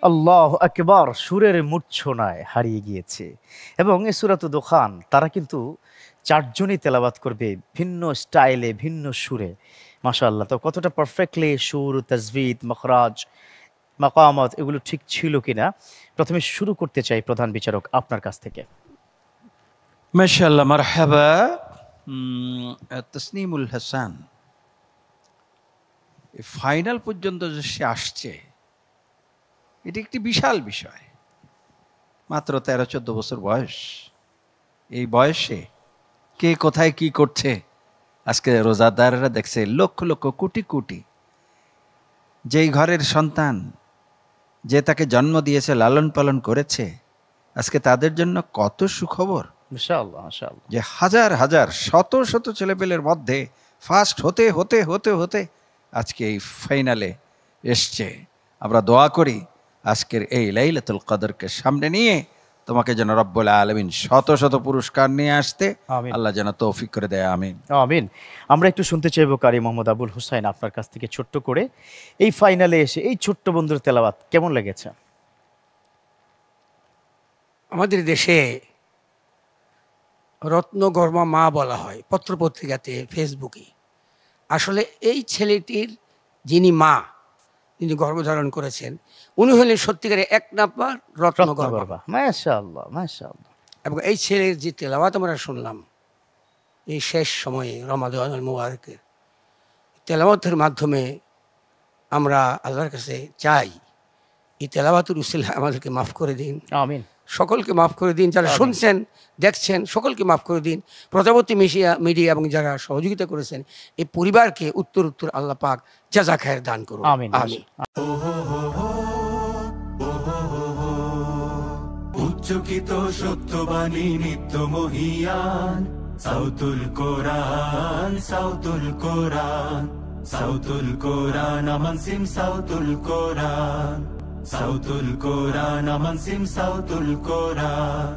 আল্লাহ আকবার, সুরের মূর্ছনায় হারিয়ে গিয়েছে। এবং এই সূরাতুদ দুখান তারা কিন্তু চারজনই তেলাওয়াত করবে ভিন্ন স্টাইলে, ভিন্ন সুরে। মাশাআল্লাহ, তো কতটা পারফেক্টলি সুর, তাজবিদ, মখরাজ, মাকামাত এগুলো ঠিক ছিল কিনা প্রথমে শুরু করতে চাই প্রধান বিচারক আপনার কাছ থেকে। মাশাআল্লাহ, মারহাবা। তসনিমুল হাসান ফাইনাল পর্যন্ত যে সে আসছে, এটি একটি বিশাল বিষয়। মাত্র 13-14 বছর বয়স। এই বয়সে কে কোথায় কি করছে আজকে রোজাদাররা দেখছে, লক্ষ লক্ষ কোটি কোটি। যেই ঘরের সন্তান, যে তাকে জন্ম দিয়েছে, লালন পালন করেছে, আজকে তাদের জন্য কত সুখবর। মাশাআল্লাহ মাশাআল্লাহ, যে হাজার হাজার শত শত ছেলেপেলের মধ্যে ফার্স্ট হতে হতে হতে হতে আজকে এই ফাইনালে এসছে। আমরা দোয়া করি আজকের এই লাইলাতুল কদরকে সামনে নিয়ে তোমাকে যেন রব্বুল আলামিন শত শত পুরস্কার নিয়ে আসতে আল্লাহ যেন তৌফিক করে দেয়। আমিন আমিন। আমরা একটু শুনতে চাইবো কারি মোহাম্মদ আবুল হুসাইন আপনার কাছ থেকে ছোট্ট করে এই ফাইনালে এসে এই ছোট্ট বন্ধুর তেলাওয়াত কেমন লেগেছে? আমাদের দেশে রত্নগর্মা মা বলা হয় পত্রপত্রিকাতে, ফেসবুকে। আসলে এই ছেলেটির যিনি মা, যিনি গর্ভধারণ করেছেন, উনি হলেন সত্যিকারের এক নাম্বার রত্নগর্ভা। মাশাআল্লাহ মাশাআল্লাহ। এবং এই ছেলের যে তেলাওয়াত আমরা শুনলাম এই শেষ সময়ে রমাদানুল মুবারকের, তেলাওয়াতের মাধ্যমে আমরা আল্লাহর কাছে চাই এই তেলাওয়াতের উসিলা আমাদেরকে মাফ করে দিন। আমিন। সকলকে মাফ করে দিন, যারা শুনছেন দেখছেন সকলকে মাফ করে দিন। প্রজাপতি মিডিয়া এবং যারা সহযোগিতা করেছেন এই পরিবারকে উত্তর উত্তর আল্লাহ পাক জাযা খায়ের দান করুন। আমিন আমিন। উচ্চকিত সত্যবাণী নিত্য মহিয়ান, সাউতুল কোরআন সাউতুল কোরআন সাউতুল কোরআন আমান সিম সাউতুল কোরআন সাউতুল কোরআন আমান সিম সাউতুল কোরআন।